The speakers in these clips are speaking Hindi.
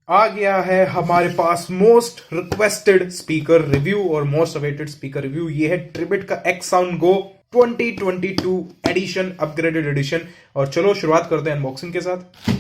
आ गया है हमारे पास मोस्ट रिक्वेस्टेड स्पीकर रिव्यू और मोस्ट अवेटेड स्पीकर रिव्यू। ये है ट्रिबिट का एक्स साउंड गो 2022 एडिशन, अपग्रेडेड एडिशन। और चलो शुरुआत करते हैं अनबॉक्सिंग के साथ।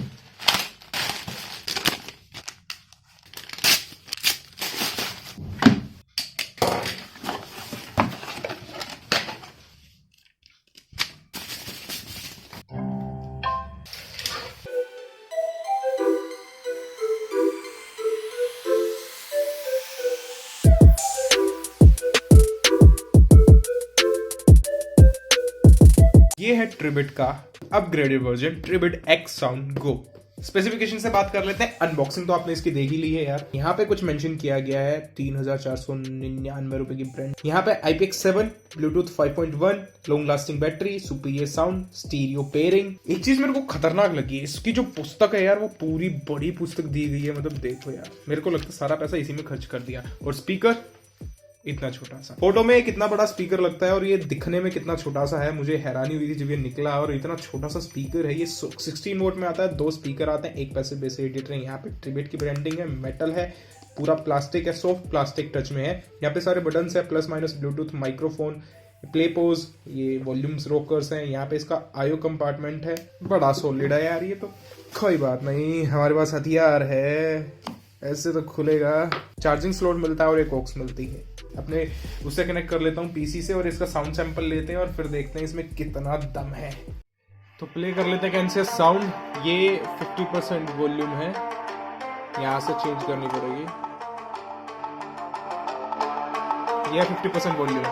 ये है ट्रिबिट का अपग्रेडेड वर्जन ट्रिबिट एक्स साउंड गो। स्पेसिफिकेशन से बात कर लेते हैं। अनबॉक्सिंग तो आपने इसकी देख ही ली है यार। यहाँ पे कुछ मेंशन किया गया है 3499 रुपए की ब्रांड। यहाँ पे IPX7, Bluetooth 5.1, long lasting battery, superior sound, stereo pairing. एक चीज मेरे को खतरनाक लगी है, इसकी जो पुस्तक है यार वो पूरी बड़ी पुस्तक दी गई है। मतलब देखो यार, मेरे को लगता है सारा पैसा इसी में खर्च कर दिया। और स्पीकर इतना छोटा सा, फोटो में कितना बड़ा स्पीकर लगता है और ये दिखने में कितना छोटा सा है। मुझे हैरानी हुई थी जब ये निकला। और इतना छोटा सा स्पीकर है। ये 16 वोट में आता है, 2 स्पीकर आते हैं, एक पैसिव बेस एडिटर है। यहाँ पे ट्रिबिट की ब्रांडिंग है, मेटल है, पूरा प्लास्टिक है, सॉफ्ट प्लास्टिक टच में है। यहाँ पे सारे बटन्स है, plus minus, Bluetooth, microphone, play pose, ये वॉल्यूम्स रोकर्स हैं। यहाँ पे इसका आयो कंपार्टमेंट है। बड़ा सॉलिड है यार ये तो। कोई बात नहीं, हमारे पास हथियार है, ऐसे तो खुलेगा। चार्जिंग स्लॉट मिलता है और एक ऑक्स मिलती है। अपने उससे कनेक्ट कर लेता हूँ पीसी से और इसका साउंड सैंपल लेते हैं और फिर देखते हैं इसमें कितना दम है। तो प्ले कर लेते हैं कैंसियस साउंड। ये 50% वॉल्यूम है, यहाँ से चेंज करनी पड़ेगी। ये 50% वॉल्यूम।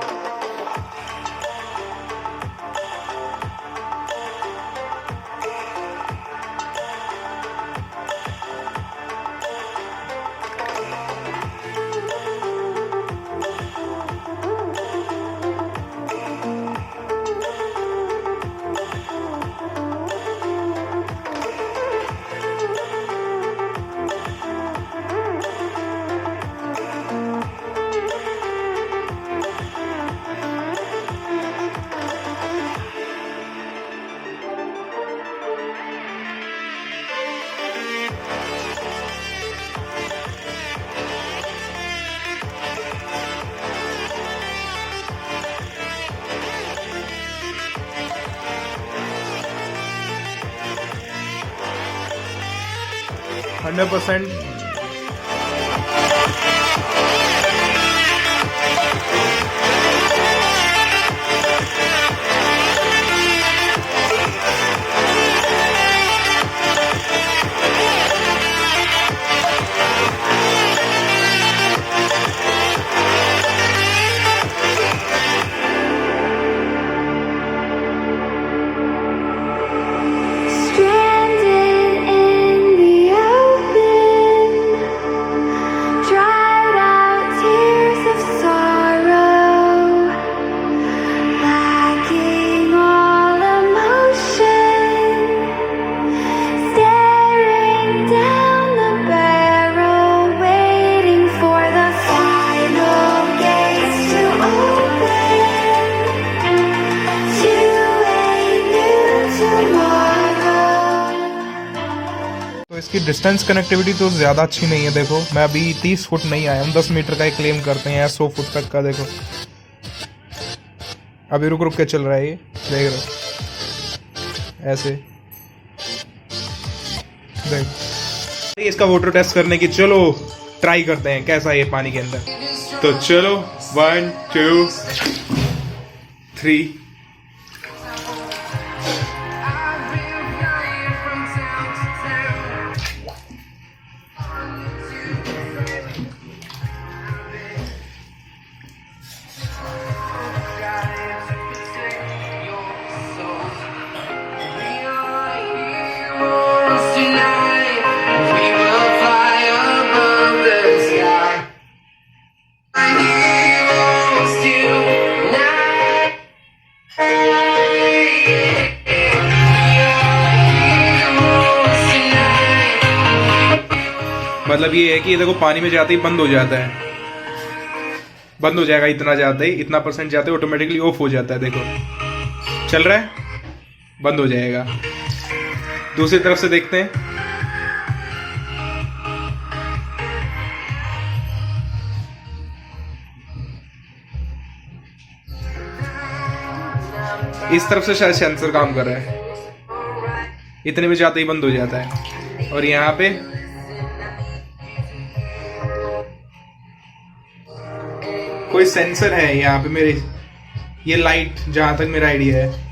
%100 इसकी डिस्टेंस कनेक्टिविटी तो ज़्यादा अच्छी नहीं है। देखो मैं अभी 30 फुट नहीं आया हूँ, 10 मीटर का ही क्लेम करते हैं यार, 100 फुट तक का। देखो अभी रुक रुक के चल रहा है ये, देख रहे हो ऐसे। देख इसका वाटर टेस्ट करने की, चलो ट्राई करते हैं कैसा है ये पानी के अंदर। तो चलो 1 2 3। मतलब ये है कि ये देखो पानी में जाते ही बंद हो जाता है, बंद हो जाएगा इतना जाते ही, इतना परसेंट जाते ही ऑटोमेटिकली ऑफ हो जाता है। देखो चल रहा है, बंद हो जाएगा। दूसरी तरफ से देखते हैं, इस तरफ से शायद सेंसर काम कर रहा है, इतने बजे आते ही बंद हो जाता है। और यहाँ पे कोई सेंसर है यहाँ पे मेरे, ये लाइट जहां तक मेरा आइडिया है।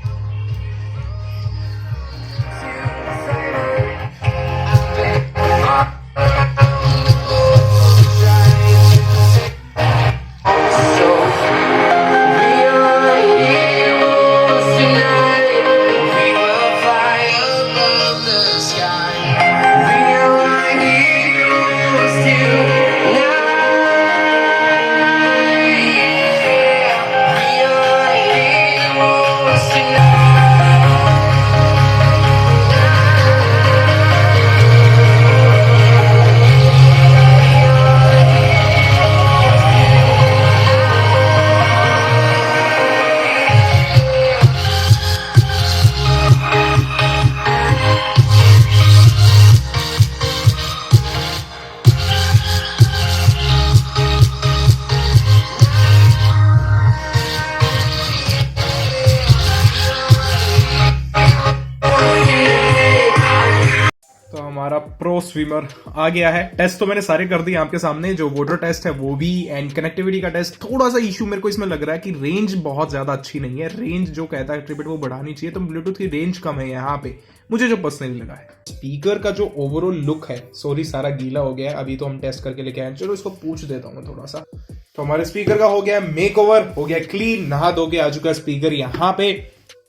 हमारा प्रो स्विमर आ गया है। टेस्ट तो मैंने सारे कर दिए आपके सामने, जो वाटर टेस्ट है वो भी, एंड कनेक्टिविटी का टेस्ट। थोड़ा सा इशू मेरे को इसमें लग रहा है कि रेंज बहुत ज्यादा अच्छी नहीं है। रेंज जो कहता है ट्रिबिट वो बढ़ानी चाहिए, तो ब्लूटूथ की रेंज कम है यहाँ पे, मुझे जो पर्सनली लगा है। स्पीकर का जो ओवरऑल लुक है, सॉरी सारा गीला हो गया है, अभी तो हम टेस्ट करके लेके आए। चलो इसको पूछ देता हूँ थोड़ा सा। तो हमारे स्पीकर का हो गया मेक ओवर, हो गया क्लीन, नहा धो के आ चुका है स्पीकर यहाँ पे।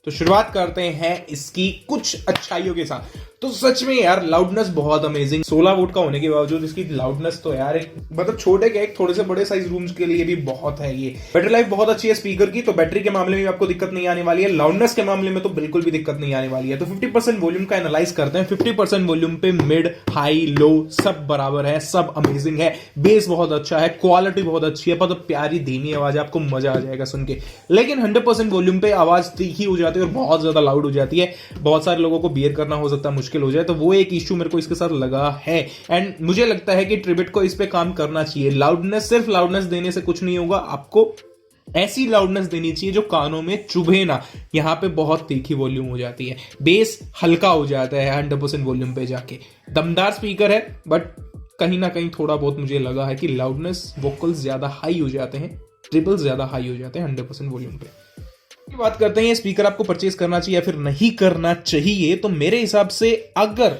तो शुरुआत करते हैं इसकी कुछ अच्छाइयों के साथ। तो सच में यार लाउडनेस बहुत अमेजिंग, 16 वोट का होने के बावजूद इसकी लाउडनेस तो यार एक मतलब छोटे के एक थोड़े से बड़े साइज रूम्स के लिए भी बहुत है। ये बैटरी लाइफ बहुत अच्छी है स्पीकर की, तो बैटरी के मामले में आपको दिक्कत नहीं आने वाली है। लाउडनेस के मामले में तो बिल्कुल भी दिक्कत नहीं आने वाली है। तो 50% वॉल्यूम का एनालाइज करते हैं। 50% वॉल्यूम पे मिड, हाई, लो सब बराबर है, सब अमेजिंग है। बेस बहुत अच्छा है, क्वालिटी बहुत अच्छी है, मतलब प्यारी धीमी आवाज है, आपको मजा आ जाएगा सुन के। लेकिन 100% वॉल्यूम पे आवाज तीखी हो जाती है और बहुत ज्यादा लाउड हो जाती है। बहुत सारे लोगों को बियर करना हो सकता है मुश्किल हो जाए, तो वो एक इश्यू मेरे को इसके साथ लगा है। एंड मुझे लगता है कि ट्रिबिट को इस पे काम करना चाहिए। लाउडनेस, सिर्फ लाउडनेस देने से कुछ नहीं होगा, आपको ऐसी लाउडनेस देनी चाहिए जो कानों में चुभे ना। यहां पे बहुत तीखी वॉल्यूम हो जाती है, बेस हल्का हो जाता है 100% वॉल्यूम पे जाके। दमदार स्पीकर है, बट कहीं ना कहीं थोड़ा बहुत मुझे लगा है कि लाउडनेस वोकल्स ज्यादा हाई हो जाते हैं, ट्रिबल्स ज्यादा हाई हो जाते हैं 100% वॉल्यूम पे। बात करते हैं ये स्पीकर आपको परचेज करना चाहिए या फिर नहीं करना चाहिए। तो मेरे हिसाब से अगर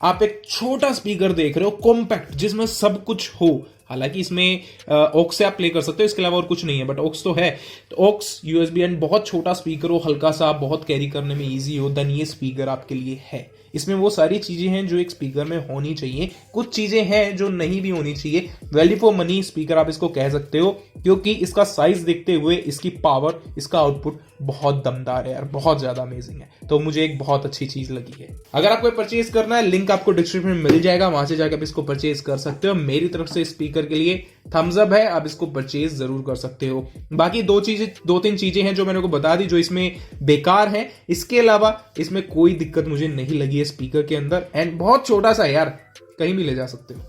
आप एक छोटा स्पीकर देख रहे हो कॉम्पैक्ट, जिसमें सब कुछ हो, हालांकि इसमें ऑक्स से आप प्ले कर सकते हो, इसके अलावा और कुछ नहीं है, बट ऑक्स तो है। तो ऑक्स, यूएसबी एंड बहुत छोटा स्पीकर हो, हल्का सा, बहुत कैरी करने में इजी हो, देन ये स्पीकर आपके लिए है। इसमें वो सारी चीजें हैं जो एक स्पीकर में होनी चाहिए, कुछ चीजें हैं जो नहीं भी होनी चाहिए। वैल्यू फॉर मनी स्पीकर आप इसको कह सकते हो, क्योंकि इसका साइज देखते हुए इसकी पावर, इसका आउटपुट बहुत दमदार है यार, बहुत ज्यादा अमेजिंग है। तो मुझे एक बहुत अच्छी चीज लगी है। अगर आपको परचेज करना है, लिंक आपको डिस्क्रिप्शन में मिल जाएगा, वहां से जाकर आप इसको परचेज कर सकते हो। मेरी तरफ से स्पीकर के लिए थम्स अप है, आप इसको परचेज जरूर कर सकते हो। बाकी दो तीन चीजें हैं जो मैंने को बता दी जो इसमें बेकार है, इसके अलावा इसमें कोई दिक्कत मुझे नहीं लगी है स्पीकर के अंदर। एंड बहुत छोटा सा यार, कहीं भी ले जा सकते हो।